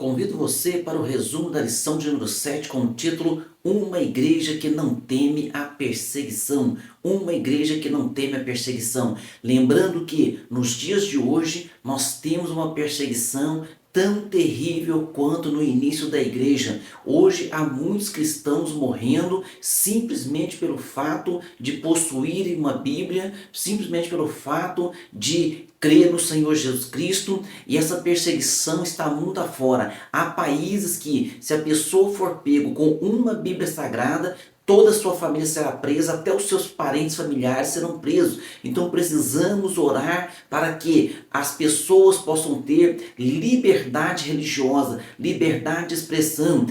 Convido você para o resumo da lição de número 7 com o título Uma igreja que não teme a perseguição. Uma igreja que não teme a perseguição. Lembrando que nos dias de hoje nós temos uma perseguição tão terrível quanto no início da igreja. Hoje há muitos cristãos morrendo simplesmente pelo fato de possuírem uma Bíblia, simplesmente pelo fato de crer no Senhor Jesus Cristo, e essa perseguição está mundo afora. Há países que, se a pessoa for pego com uma Bíblia Sagrada, toda a sua família será presa, até os seus parentes familiares serão presos. Então precisamos orar para que as pessoas possam ter liberdade religiosa, liberdade de expressão,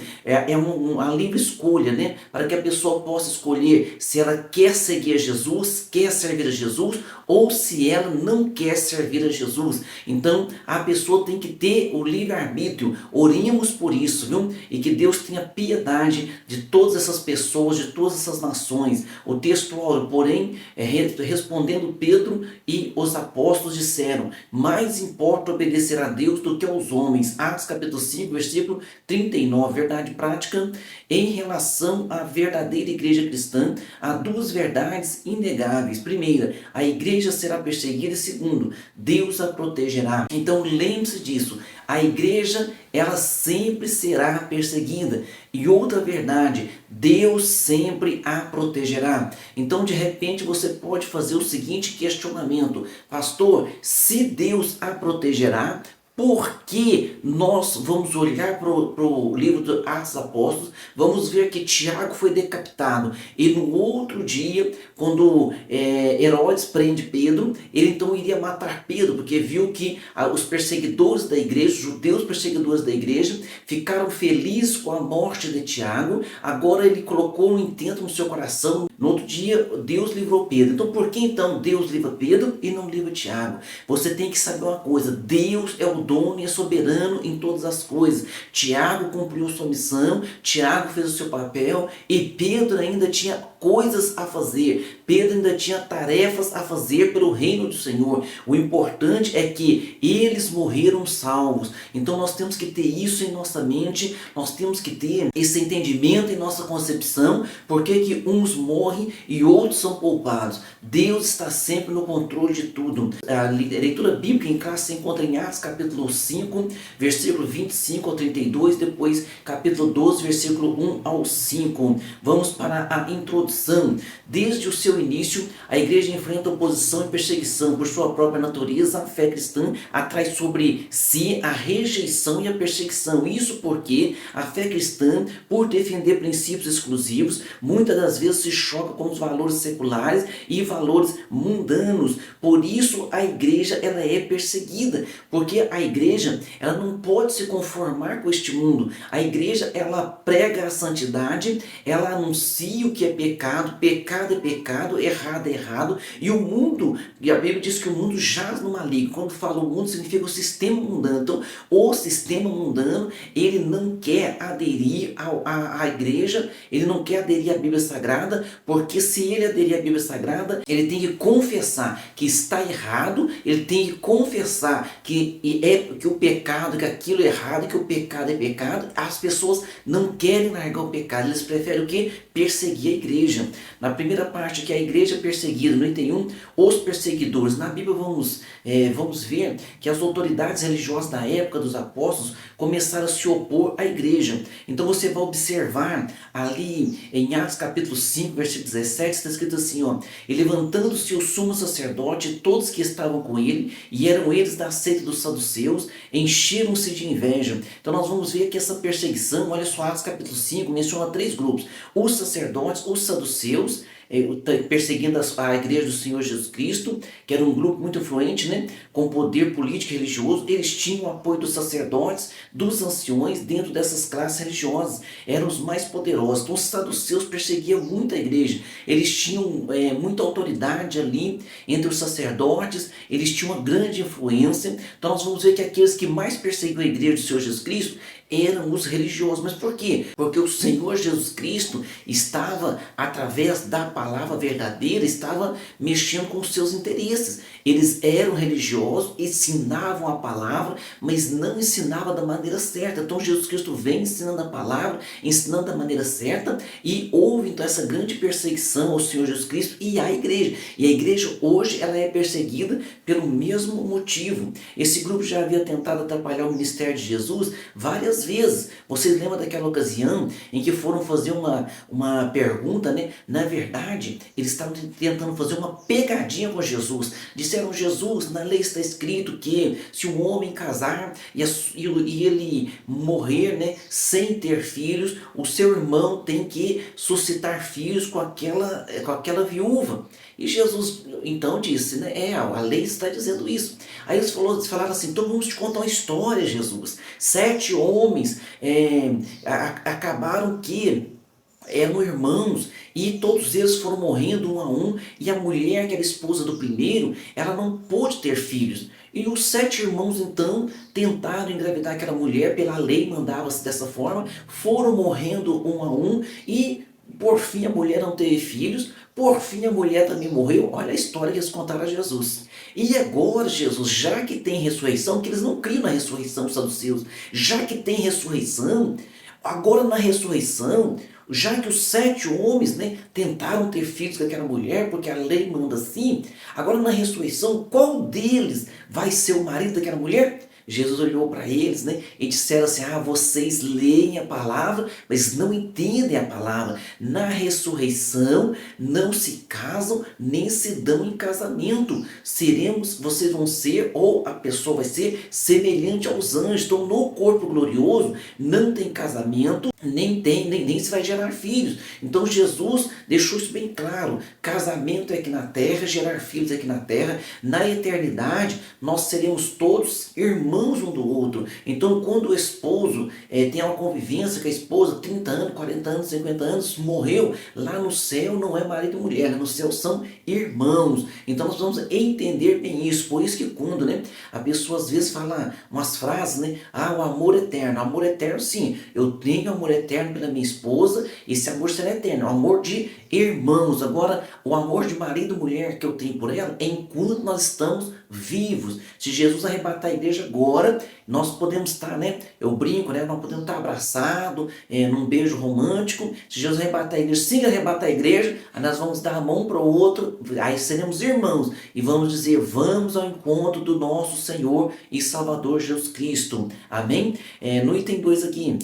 uma livre escolha, né? Para que a pessoa possa escolher se ela quer seguir a Jesus, quer servir a Jesus, ou se ela não quer servir a Jesus. Então a pessoa tem que ter o livre-arbítrio. Oremos por isso, viu? E que Deus tenha piedade de todas essas pessoas, de todas essas nações. O texto, porém, respondendo Pedro e os apóstolos disseram: mais importa obedecer a Deus do que aos homens. Atos capítulo 5, versículo 39. Verdade prática. Em relação à verdadeira igreja cristã, há duas verdades inegáveis. Primeira, a igreja será perseguida, e segundo, Deus a protegerá. Então lembre-se disso, a igreja ela sempre será perseguida. E outra verdade, Deus sempre a protegerá. Então de repente você pode fazer o seguinte questionamento: pastor, se Deus a protegerá, por que nós vamos olhar para o livro de Atos dos Apóstolos, vamos ver que Tiago foi decapitado, e no outro dia, quando Herodes prende Pedro, ele então iria matar Pedro, porque viu que os perseguidores da igreja, os judeus perseguidores da igreja, ficaram felizes com a morte de Tiago. Agora ele colocou um intento no seu coração. No outro dia, Deus livrou Pedro. Então por que então Deus livra Pedro e não livra Tiago? Você tem que saber uma coisa: Deus é o dono e é soberano em todas as coisas. Tiago cumpriu sua missão, Tiago fez o seu papel, e Pedro ainda tinha coisas a fazer. Pedro ainda tinha tarefas a fazer pelo reino do Senhor. O importante é que eles morreram salvos. Então nós temos que ter isso em nossa mente, nós temos que ter esse entendimento em nossa concepção. Por que uns morrem e outros são poupados? Deus está sempre no controle de tudo. A leitura bíblica em classe se encontra em Atos capítulo 5, versículo 25 ao 32, depois capítulo 12, versículo 1 ao 5. Vamos para a introdução. Desde o seu início, a igreja enfrenta oposição e perseguição. Por sua própria natureza, a fé cristã atrai sobre si a rejeição e a perseguição. Isso porque a fé cristã, por defender princípios exclusivos, muitas das vezes se choca com os valores seculares e valores mundanos. Por isso a igreja ela é perseguida, porque a igreja ela não pode se conformar com este mundo. A igreja ela prega a santidade, ela anuncia o que é pecado, pecado é pecado, errado é errado, e o mundo, e a Bíblia diz que o mundo jaz no maligno. Quando fala o mundo, significa o sistema mundano. Então o sistema mundano, ele não quer aderir à igreja, ele não quer aderir à Bíblia Sagrada, porque se ele aderir à Bíblia Sagrada, ele tem que confessar que está errado, ele tem que confessar que o pecado, que aquilo é errado, que o pecado é pecado. As pessoas não querem largar o pecado, eles preferem o quê? Perseguir a igreja. Na primeira parte, que é a igreja perseguida, no item 1, os perseguidores. Na Bíblia vamos ver que as autoridades religiosas da época dos apóstolos começaram a se opor à igreja. Então você vai observar ali em Atos capítulo 5, versículo 17, está escrito assim, ó: e levantando-se o sumo sacerdote e todos que estavam com ele, e eram eles da seita dos saduceus, encheram-se de inveja. Então nós vamos ver que essa perseguição, olha só, Atos capítulo 5 menciona 3 grupos: os sacerdotes, os saduceus, perseguindo a igreja do Senhor Jesus Cristo, que era um grupo muito influente, né, com poder político e religioso. Eles tinham o apoio dos sacerdotes, dos anciões, dentro dessas classes religiosas, eram os mais poderosos. Então os saduceus perseguiam muito a igreja, eles tinham muita autoridade ali entre os sacerdotes, eles tinham uma grande influência. Então nós vamos ver que aqueles que mais perseguiam a igreja do Senhor Jesus Cristo eram os religiosos. Mas por quê? Porque o Senhor Jesus Cristo estava, através da palavra verdadeira, estava mexendo com os seus interesses. Eles eram religiosos, ensinavam a palavra, mas não ensinavam da maneira certa. Então Jesus Cristo vem ensinando a palavra, ensinando da maneira certa, e houve então essa grande perseguição ao Senhor Jesus Cristo e à igreja. E a igreja hoje ela é perseguida pelo mesmo motivo. Esse grupo já havia tentado atrapalhar o ministério de Jesus várias vezes. Vocês lembram daquela ocasião em que foram fazer uma pergunta, né? Na verdade, eles estavam tentando fazer uma pegadinha com Jesus. Disseram: Jesus, na lei está escrito que se um homem casar e ele morrer, né, sem ter filhos, o seu irmão tem que suscitar filhos com aquela viúva. E Jesus então disse, né, a lei está dizendo isso. Aí eles falaram assim: então vamos te contar uma história, Jesus. 7 homens acabaram que eram irmãos, e todos eles foram morrendo um a um, e a mulher, que era esposa do primeiro, ela não pôde ter filhos. E os 7 irmãos então tentaram engravidar aquela mulher, pela lei mandava-se dessa forma, foram morrendo um a um, e por fim a mulher não teve filhos, por fim a mulher também morreu. Olha a história que eles contaram a Jesus. E agora, Jesus, já que tem ressurreição, que eles não criam na ressurreição, os saduceus, já que tem ressurreição, agora na ressurreição, já que os 7 homens, né, tentaram ter filhos com aquela mulher, porque a lei manda assim, agora na ressurreição, qual deles vai ser o marido daquela mulher? Jesus olhou para eles, né, e disseram assim: vocês leem a palavra, mas não entendem a palavra. Na ressurreição não se casam, nem se dão em casamento. Vocês vão ser, ou a pessoa vai ser semelhante aos anjos. Então no corpo glorioso não tem casamento, nem se vai gerar filhos. Então Jesus deixou isso bem claro: casamento é aqui na terra, gerar filhos é aqui na terra. Na eternidade nós seremos todos irmãos um do outro. Então quando o esposo tem uma convivência com a esposa, 30 anos, 40 anos, 50 anos, morreu, lá no céu não é marido e mulher, no céu são irmãos. Então nós vamos entender bem isso. Por isso que quando, né, a pessoa às vezes fala umas frases, né, o amor eterno. Amor eterno, sim, eu tenho amor eterno pela minha esposa, esse amor será eterno, é o amor de irmãos. Agora, o amor de marido e mulher que eu tenho por ela é enquanto nós estamos vivos. Se Jesus arrebatar a igreja agora, nós podemos estar, né, eu brinco, né, nós podemos estar abraçados, num beijo romântico. Se Jesus arrebatar a igreja, sim, arrebatar a igreja, aí nós vamos dar a mão para o outro, aí seremos irmãos, e vamos dizer: vamos ao encontro do nosso Senhor e Salvador Jesus Cristo. Amém? No item 2 aqui,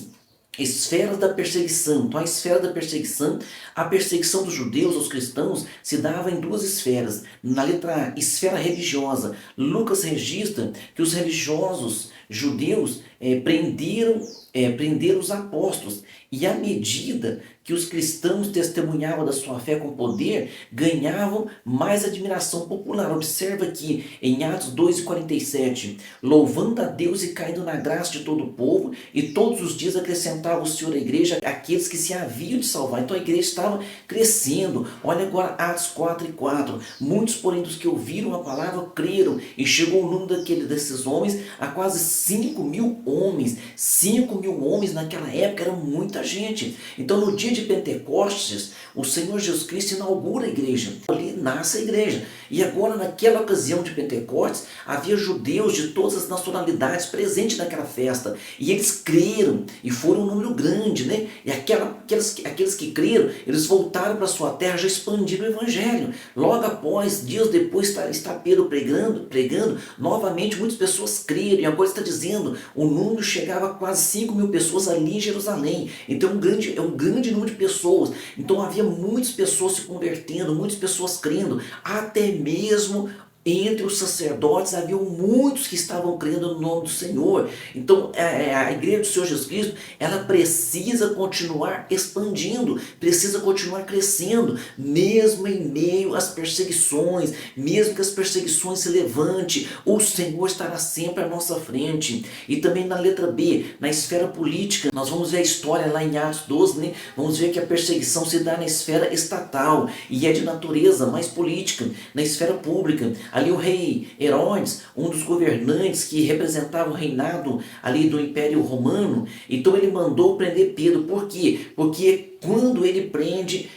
esferas da perseguição. Então a esfera da perseguição, a perseguição dos judeus aos cristãos se dava em 2 esferas. Na letra A, esfera religiosa. Lucas registra que os religiosos judeus prenderam os apóstolos, e à medida que os cristãos testemunhavam da sua fé com poder, ganhavam mais admiração popular. Observa aqui em Atos 2:47, louvando a Deus e caindo na graça de todo o povo, e todos os dias acrescentava o Senhor à igreja aqueles que se haviam de salvar. Então a igreja estava crescendo. Olha agora Atos 4:4, muitos porém dos que ouviram a palavra creram, e chegou o número desses homens a quase 5.000 homens. 5.000 homens naquela época era muita gente. Então no dia de Pentecostes, o Senhor Jesus Cristo inaugura a igreja. Ali nasce a igreja. E agora, naquela ocasião de Pentecostes, havia judeus de todas as nacionalidades presentes naquela festa. E eles creram, e foram um número grande, né? E aqueles que creram, eles voltaram para sua terra, já expandiram o evangelho. Logo após, dias depois, está Pedro pregando, novamente muitas pessoas creram. E agora está dizendo, o número chegava a quase 5.000 pessoas ali em Jerusalém. Então é um grande número de pessoas. Então havia muitas pessoas se convertendo, muitas pessoas crendo, até mesmo entre os sacerdotes havia muitos que estavam crendo no nome do Senhor. Então a igreja do Senhor Jesus Cristo, ela precisa continuar expandindo, precisa continuar crescendo, mesmo em meio às perseguições, mesmo que as perseguições se levantem, o Senhor estará sempre à nossa frente. E também na letra B, na esfera política, nós vamos ver a história lá em Atos 12, né? Vamos ver que a perseguição se dá na esfera estatal, e é de natureza mais política, na esfera pública. ali o rei Herodes, um dos governantes que representava o reinado ali do Império Romano, então ele mandou prender Pedro. Por quê? Porque quando ele prende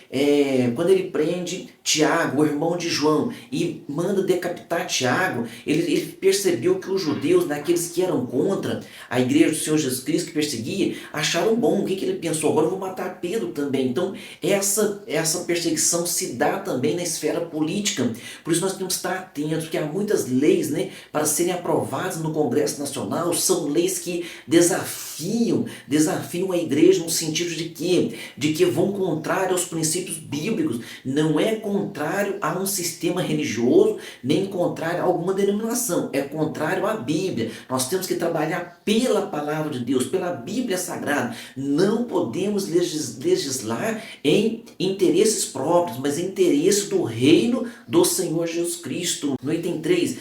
Tiago, o irmão de João, e manda decapitar Tiago, ele percebeu que os judeus, aqueles que eram contra a igreja do Senhor Jesus Cristo, que perseguia, acharam bom. O que ele pensou? Agora eu vou matar Pedro também. Então essa perseguição se dá também na esfera política. Por isso nós temos que estar atentos, porque há muitas leis, para serem aprovadas no Congresso Nacional, são leis que desafiam a igreja no sentido de que vão contrário aos princípios bíblicos. Não é contrário a um sistema religioso, nem contrário a alguma denominação, é contrário à Bíblia. Nós temos que trabalhar pela palavra de Deus, pela Bíblia Sagrada. Não podemos legislar em interesses próprios, mas em interesse do reino do Senhor Jesus Cristo. No item 3,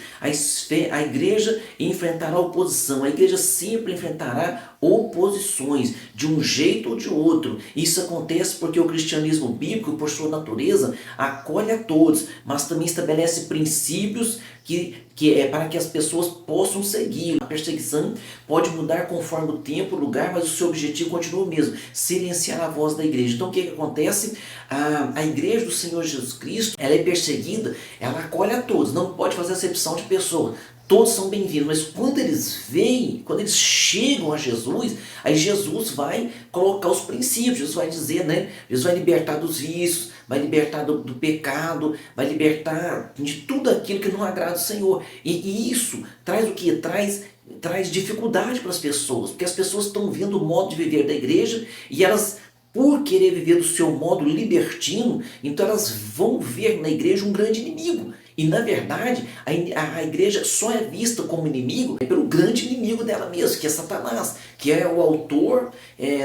a igreja enfrentará oposição. A igreja sempre enfrentará oposições, de um jeito ou de outro. Isso acontece porque o cristianismo bíblico, por sua natureza, acolhe a todos, mas também estabelece princípios que é para que as pessoas possam seguir. A perseguição pode mudar conforme o tempo, o lugar, mas o seu objetivo continua o mesmo: silenciar a voz da igreja. Então o que acontece? A igreja do Senhor Jesus Cristo, ela é perseguida, ela acolhe a todos, não pode fazer acepção de pessoa. Todos são bem-vindos, mas quando eles chegam a Jesus, aí Jesus vai colocar os princípios. Jesus vai dizer, Jesus vai libertar dos vícios, vai libertar do pecado, vai libertar de tudo aquilo que não agrada ao Senhor. E isso traz o quê? Traz dificuldade para as pessoas, porque as pessoas estão vendo o modo de viver da igreja e elas, por querer viver do seu modo libertino, então elas vão ver na igreja um grande inimigo. E na verdade, a igreja só é vista como inimigo pelo grande inimigo dela mesma, que é Satanás, que é o autor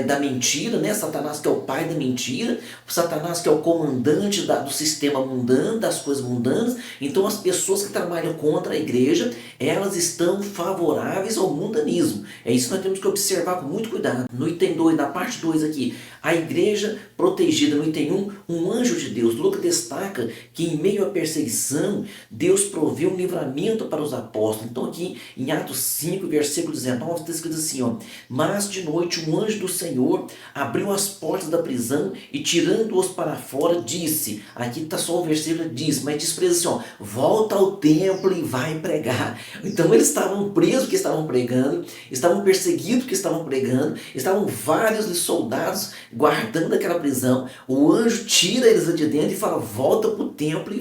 da mentira, Satanás, que é o pai da mentira, Satanás, que é o comandante do sistema mundano, das coisas mundanas. Então as pessoas que trabalham contra a igreja, elas estão favoráveis ao mundanismo. É isso que nós temos que observar com muito cuidado. No item 2, na parte 2 aqui, a igreja protegida. No item 1, um anjo de Deus. Lucas destaca que em meio à perseguição, Deus proveu um livramento para os apóstolos. Então aqui em Atos 5, versículo 19, está escrito assim, mas de noite um anjo do Senhor abriu as portas da prisão e tirando-os para fora disse, aqui está só o versículo diz, mas diz para eles assim, volta ao templo e vai pregar. Então eles estavam presos porque estavam pregando, estavam perseguidos porque estavam pregando, estavam vários soldados guardando aquela prisão. O anjo tira eles de dentro e fala, volta para o templo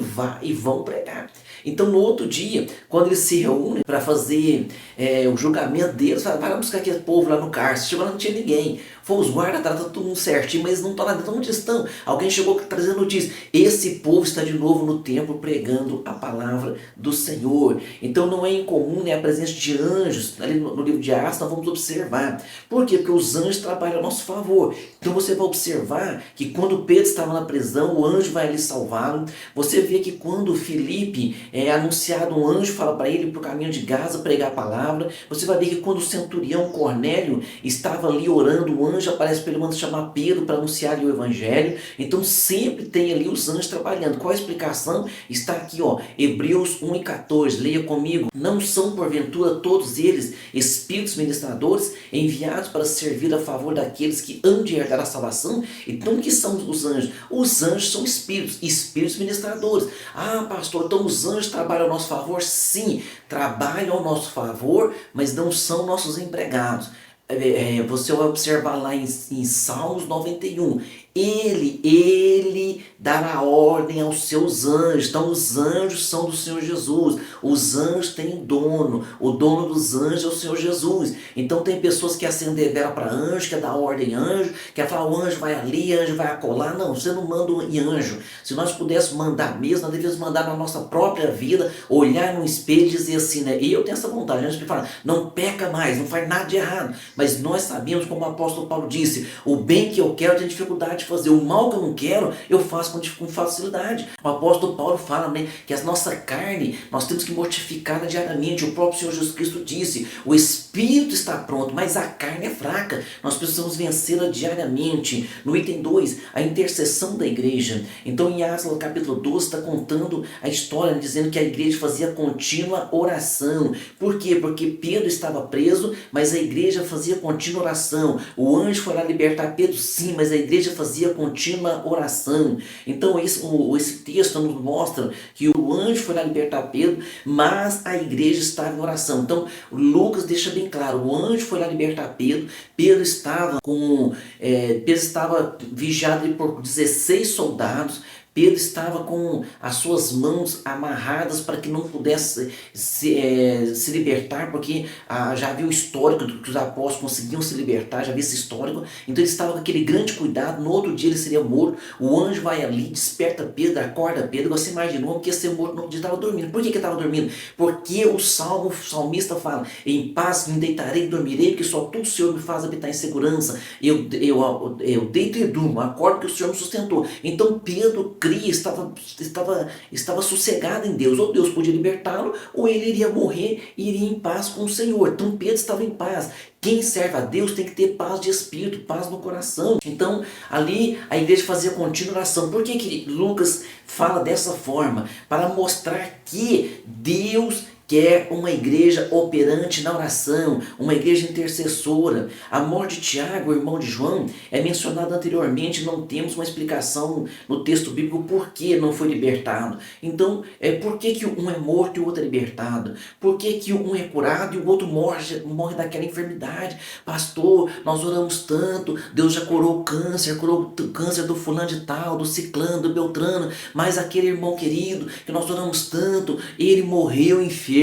e vão pregar. Então no outro dia, quando eles se reúnem para fazer o julgamento deles, fala, vai lá buscar aquele povo lá no cárcere. Chegou lá, não tinha ninguém. Foi os guardas, tratam todo mundo certinho, mas eles não estão lá dentro. Onde estão? Alguém chegou trazendo notícia. Esse povo está de novo no templo pregando a palavra do Senhor. Então não é incomum a presença de anjos. Ali no livro de Atos nós vamos observar. Por quê? Porque os anjos trabalham a nosso favor. Então você vai observar que quando Pedro estava na prisão, o anjo vai ali salvá-lo. Você vê que quando Filipe é anunciado, um anjo fala para ele para o caminho de Gaza pregar a palavra. Você vai ver que quando o centurião Cornélio estava ali orando, o anjo aparece para ele, manda chamar Pedro para anunciar o evangelho. Então sempre tem ali os anjos trabalhando. Qual a explicação? Está aqui, Hebreus 1:14, leia comigo. Não são porventura todos eles espíritos ministradores enviados para servir a favor daqueles que hão de herdar a salvação? Então o que são os anjos? Os anjos são espíritos ministradores. Ah, pastor, então os anjos trabalham ao nosso favor? Sim, trabalham ao nosso favor, mas não são nossos empregados. Você vai observar lá em Salmos 91, ele dará ordem aos seus anjos. Então os anjos são do Senhor Jesus, os anjos têm um dono, o dono dos anjos é o Senhor Jesus. Então tem pessoas que acendem vela para anjo, quer dar ordem a anjo, quer falar o anjo vai ali, anjo vai acolá. Não, você não manda em anjo. Se nós pudéssemos mandar mesmo, nós devíamos mandar na nossa própria vida, olhar no espelho e dizer assim, e eu tenho essa vontade, a gente fala, não peca mais, não faz nada de errado, mas nós sabemos, como o apóstolo Paulo disse, o bem que eu quero eu tenho dificuldade de fazer, o mal que eu não quero eu faço com facilidade. O apóstolo Paulo fala que a nossa carne nós temos que mortificá-la diariamente. O próprio Senhor Jesus Cristo disse, o Espírito espírito está pronto, mas a carne é fraca. Nós precisamos vencê-la diariamente. No item 2, a intercessão da igreja. Então em Atos capítulo 12 está contando a história, dizendo que a igreja fazia contínua oração. Por quê? Porque Pedro estava preso, mas a igreja fazia contínua oração. O anjo foi lá libertar Pedro, sim, mas a igreja fazia contínua oração. Então esse texto nos mostra que o anjo foi lá libertar Pedro, mas a igreja estava em oração. Então Lucas deixa bem claro, o anjo foi lá libertar Pedro, Pedro estava vigiado por 16 soldados. Pedro estava com as suas mãos amarradas para que não pudesse se libertar, porque já havia o histórico que os apóstolos conseguiam se libertar, já havia esse histórico. Então ele estava com aquele grande cuidado. No outro dia ele seria morto. O anjo vai ali, desperta Pedro, acorda Pedro. Você imaginou que ia ser morto no outro dia, estava dormindo. Por que ele estava dormindo? Porque o salmista fala: em paz me deitarei e dormirei, porque só tu, Senhor, me faz habitar em segurança. Eu deito e durmo, acordo que o Senhor me sustentou. Então Pedro estava sossegado em Deus. Ou Deus podia libertá-lo, ou ele iria morrer e iria em paz com o Senhor. Então Pedro estava em paz. Quem serve a Deus tem que ter paz de espírito, paz no coração. Então ali a igreja fazia contínua oração. Por que Lucas fala dessa forma? Para mostrar que Deus quer uma igreja operante na oração, uma igreja intercessora. A morte de Tiago, o irmão de João, é mencionada anteriormente. Não temos uma explicação no texto bíblico por que não foi libertado. Então, por que um é morto e o outro é libertado? Por que um é curado e o outro morre daquela enfermidade? Pastor, nós oramos tanto, Deus já curou o câncer do fulano de tal, do ciclano, do beltrano, mas aquele irmão querido que nós oramos tanto, ele morreu enfermo.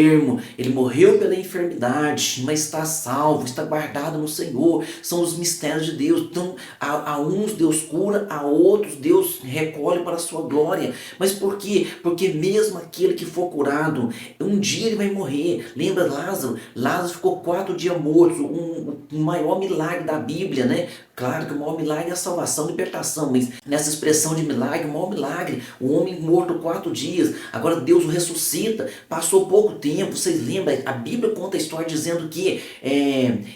Ele morreu pela enfermidade, mas está salvo, está guardado no Senhor. São os mistérios de Deus. Então, a uns Deus cura, a outros Deus recolhe para a sua glória. Mas por quê? Porque mesmo aquele que for curado, um dia ele vai morrer. Lembra Lázaro? Lázaro ficou 4 dias morto, o maior milagre da Bíblia, né? Claro que o maior milagre é a salvação, a libertação, mas nessa expressão de milagre, o maior milagre, o homem morto 4 dias, agora Deus o ressuscita. Passou pouco tempo, vocês lembram? A Bíblia conta a história dizendo que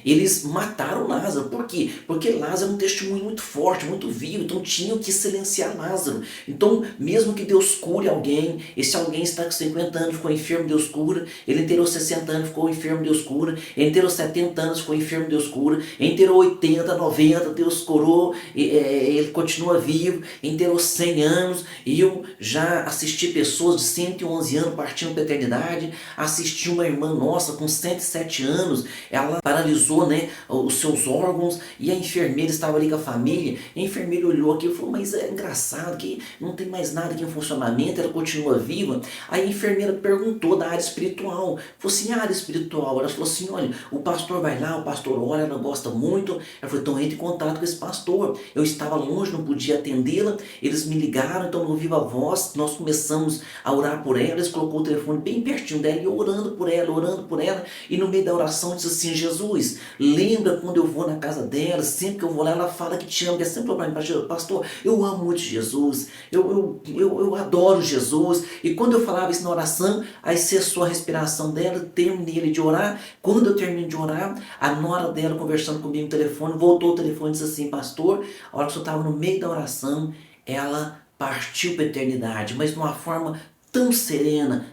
eles mataram Lázaro. Por quê? Porque Lázaro é um testemunho muito forte, muito vivo, então tinham que silenciar Lázaro. Então, mesmo que Deus cure alguém, esse alguém está com 50 anos, ficou enfermo, Deus cura. Ele inteirou 60 anos, ficou enfermo, Deus cura. Ele inteirou 70 anos, ficou enfermo, Deus cura. Ele inteirou 80, 90, Deus curou, ele continua vivo. Inteirou 100 anos, e eu já assisti pessoas de 111 anos partindo para a eternidade. Assisti uma irmã nossa com 107 anos, ela paralisou, né, os seus órgãos, e a enfermeira estava ali com a família. A enfermeira olhou aqui e falou: mas é engraçado que não tem mais nada aqui em funcionamento, ela continua viva. Aí a enfermeira perguntou da área espiritual, falou assim: área espiritual? Ela falou assim: olha, o pastor vai lá, o pastor ora, ela gosta muito. Ela falou: então entre em contato com esse pastor. Eu estava longe, não podia atendê-la, eles me ligaram, então não ouvi a voz, nós começamos a orar por ela. Eles colocou o telefone bem pertinho dela, e eu orando por ela, e no meio da oração disse assim: Jesus, lembra quando eu vou na casa dela, sempre que eu vou lá, ela fala que te ama, que é sempre para mim: pastor, eu amo muito Jesus, eu adoro Jesus. E quando eu falava isso na oração, aí cessou a respiração dela, terminei de orar. Quando eu termino de orar, a nora dela conversando comigo no telefone, voltou o telefone e disse assim: pastor, a hora que eu estava no meio da oração, ela partiu para a eternidade, mas de uma forma tão serena,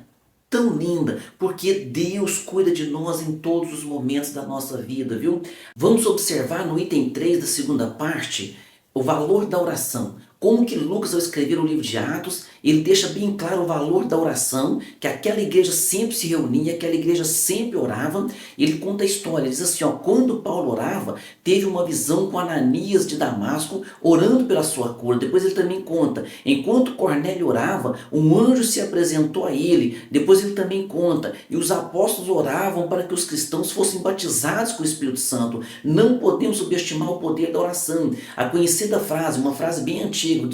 tão linda, porque Deus cuida de nós em todos os momentos da nossa vida, viu? Vamos observar no item 3 da segunda parte o valor da oração. Como que Lucas, ao escrever o livro de Atos, ele deixa bem claro o valor da oração, que aquela igreja sempre se reunia, aquela igreja sempre orava. E ele conta a história, ele diz assim: quando Paulo orava, teve uma visão com Ananias de Damasco, orando pela sua cura. Depois ele também conta, enquanto Cornélio orava, um anjo se apresentou a ele. Depois ele também conta, e os apóstolos oravam para que os cristãos fossem batizados com o Espírito Santo. Não podemos subestimar o poder da oração. A conhecida frase, uma frase bem antiga, antiga,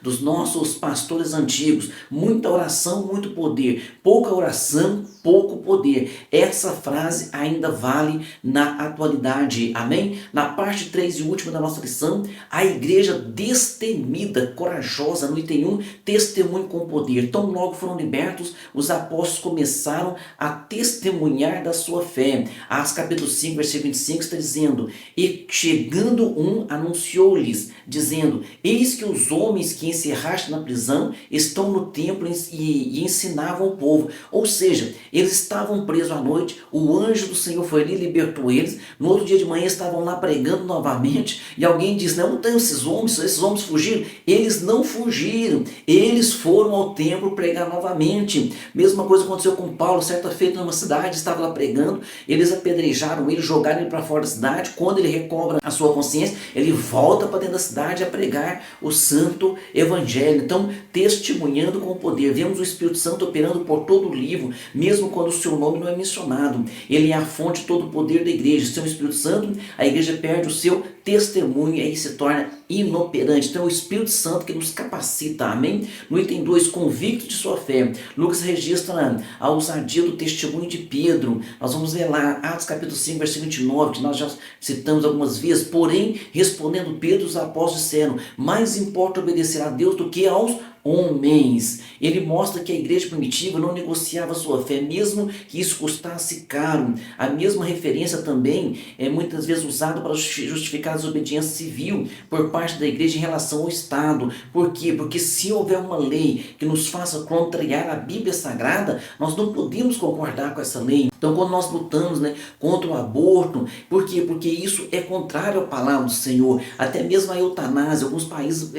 dos nossos pastores antigos. Muita oração, muito poder. Pouca oração, pouco poder. Essa frase ainda vale na atualidade. Amém? Na parte 3 e última da nossa lição, a igreja destemida, corajosa, no item 1, testemunho com poder. Tão logo foram libertos, os apóstolos começaram a testemunhar da sua fé. Atos capítulo 5, versículo 25 está dizendo: e chegando um, anunciou-lhes, dizendo: eis que os homens que encerraste na prisão estão no templo e ensinavam o povo. Ou seja, eles estavam presos à noite, o anjo do Senhor foi ali e libertou eles. No outro dia de manhã estavam lá pregando novamente, e alguém disse: não tem esses homens fugiram? Eles não fugiram, eles foram ao templo pregar novamente. Mesma coisa aconteceu com Paulo. Certa feita numa cidade, estava lá pregando, eles apedrejaram ele, jogaram ele para fora da cidade. Quando ele recobra a sua consciência, ele volta para dentro da cidade a pregar o santo evangelho. Então, testemunhando com poder. Vemos o Espírito Santo operando por todo o livro, mesmo quando o seu nome não é mencionado. Ele é a fonte de todo o poder da igreja. Sem o Espírito Santo, a igreja perde o seu testemunho e aí se torna inoperante. Então é o Espírito Santo que nos capacita, amém? No item 2, convicto de sua fé, Lucas registra a ousadia do testemunho de Pedro. Nós vamos ver lá, Atos capítulo 5, versículo 29, que nós já citamos algumas vezes. Porém, respondendo Pedro, os apóstolos disseram: mais importa obedecer a Deus do que aos homens. Ele mostra que a igreja primitiva não negociava sua fé, mesmo que isso custasse caro. A mesma referência também é muitas vezes usada para justificar a desobediência civil por parte da igreja em relação ao Estado. Por quê? Porque se houver uma lei que nos faça contrariar a Bíblia Sagrada, nós não podemos concordar com essa lei. Então, quando nós lutamos, contra o aborto, por quê? Porque isso é contrário à palavra do Senhor. Até mesmo a eutanásia, alguns países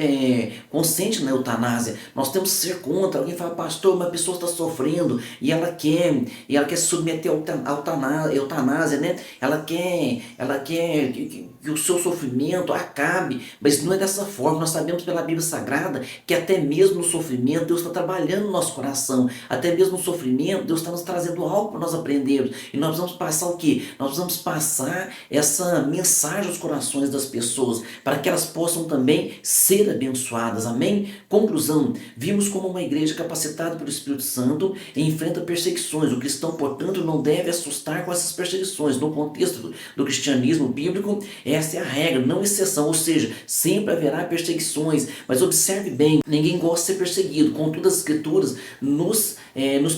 consentem na eutanásia. Nós temos que ser contra. Alguém fala: pastor, uma pessoa está sofrendo e ela quer se submeter à eutanásia, Ela quer que o seu sofrimento acabe, mas não é dessa forma. Nós sabemos pela Bíblia Sagrada que até mesmo no sofrimento Deus está trabalhando no nosso coração. Até mesmo no sofrimento Deus está nos trazendo algo para nós aprendermos. E nós vamos passar o quê? Nós vamos passar essa mensagem aos corações das pessoas, para que elas possam também ser abençoadas, amém? Conclusão: vimos como uma igreja capacitada pelo Espírito Santo enfrenta perseguições. O cristão, portanto, não deve assustar com essas perseguições. No contexto do cristianismo bíblico, essa é a regra, não exceção. Ou seja, sempre haverá perseguições. Mas observe bem, ninguém gosta de ser perseguido. Contudo, as Escrituras nos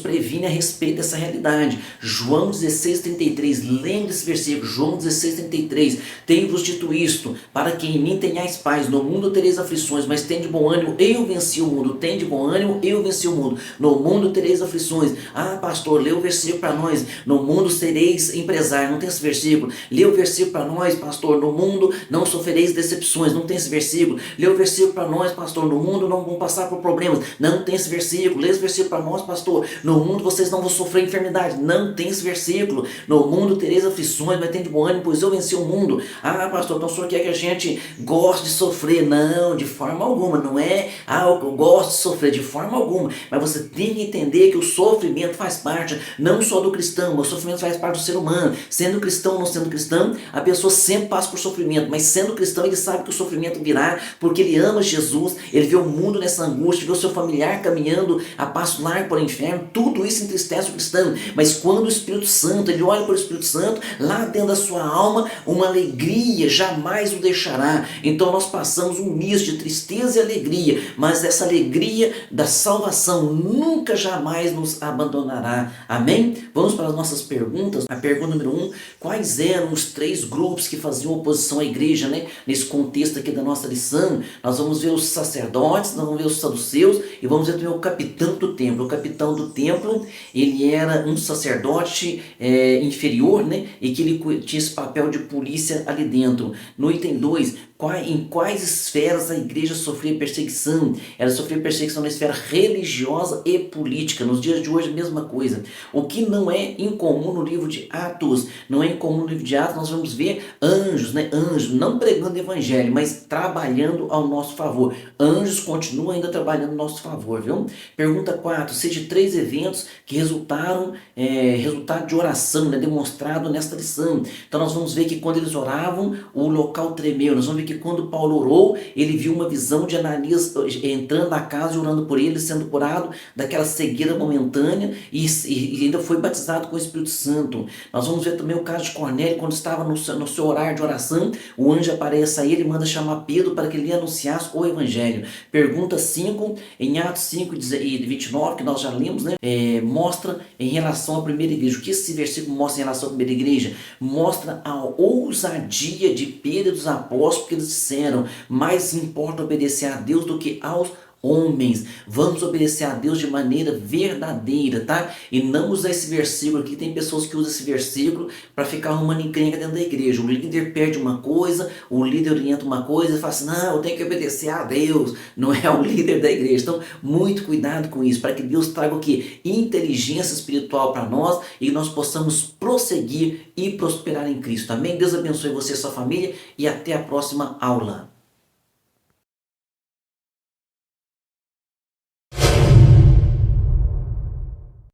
previne a respeito dessa realidade. João 16,33, lembre esse versículo, João 16,33, tenho-vos dito isto, para que em mim tenhais paz. No mundo tereis aflições, mas tende bom ânimo, eu venci o mundo. Tende bom ânimo, eu venci o mundo. No mundo tereis aflições. Ah, pastor, lê o versículo para nós. No mundo sereis empresário. Não tem esse versículo? Lê o versículo para nós, pastor. No mundo não sofrereis decepções. Não tem esse versículo? Lê o versículo para nós, pastor. No mundo não vão passar por problemas. Não tem esse versículo? Lê esse versículo para nós, pastor. No mundo vocês não vão sofrer enfermidade. Não tem esse versículo. No mundo tereis aflições, mas tem de bom ânimo, pois eu venci o mundo. Ah, pastor, então o senhor quer que a gente goste de sofrer? Não, de forma alguma. Não é, eu gosto de sofrer, de forma alguma. Mas você tem que entender que o sofrimento faz parte, não só do cristão, mas o sofrimento faz parte do ser humano. Sendo cristão ou não sendo cristão, a pessoa sempre passa por sofrimento. Mas sendo cristão, ele sabe que o sofrimento virá, porque ele ama Jesus, ele vê o mundo nessa angústia, vê o seu familiar caminhando a passo largo para o inferno. Tudo isso entristece o cristão. Mas quando o Espírito Santo, ele olha para o Espírito Santo, lá dentro da sua alma, uma alegria jamais o deixará. Então nós passamos um misto de tristeza e alegria, mas essa alegria da salvação nunca jamais nos abandonará. Amém? Vamos para as nossas perguntas. A pergunta número 1: quais eram os 3 grupos que faziam oposição à igreja, nesse contexto aqui da nossa lição? Nós vamos ver os sacerdotes, nós vamos ver os saduceus e vamos ver também o capitão do templo. O capitão do templo, ele era um sacerdote inferior, e que ele tinha esse papel de polícia ali dentro. No item 2, em quais esferas a igreja sofria perseguição? Ela sofria perseguição na esfera religiosa e política. Nos dias de hoje, a mesma coisa. O que não é incomum no livro de Atos, nós vamos ver anjos, anjos não pregando o evangelho, mas trabalhando ao nosso favor. Anjos continuam ainda trabalhando ao nosso favor, viu? Pergunta 4: se de 3 3 eventos que resultaram resultado de oração, né, demonstrado nesta lição. Então nós vamos ver que quando eles oravam, o local tremeu. Nós vamos ver que quando Paulo orou, ele viu uma visão de Ananias entrando na casa e orando por ele, sendo curado daquela cegueira momentânea e ainda foi batizado com o Espírito Santo. Nós vamos ver também o caso de Cornélio, quando estava no seu horário de oração, o anjo aparece a ele e manda chamar Pedro para que ele anunciasse o evangelho. Pergunta 5, em Atos 5 e 29, que nós já lemos, né, mostra em relação à primeira igreja. O que esse versículo mostra em relação à primeira igreja? Mostra a ousadia de Pedro e dos apóstolos, porque eles disseram: mais importa obedecer a Deus do que aos homens. Vamos obedecer a Deus de maneira verdadeira, tá? E não usar esse versículo aqui. Tem pessoas que usam esse versículo para ficar arrumando encrenca dentro da igreja. O líder perde uma coisa, o líder orienta uma coisa e fala assim: não, eu tenho que obedecer a Deus. Não é o líder da igreja. Então, muito cuidado com isso, para que Deus traga o quê? Inteligência espiritual para nós e nós possamos prosseguir e prosperar em Cristo. Amém? Deus abençoe você e sua família e até a próxima aula.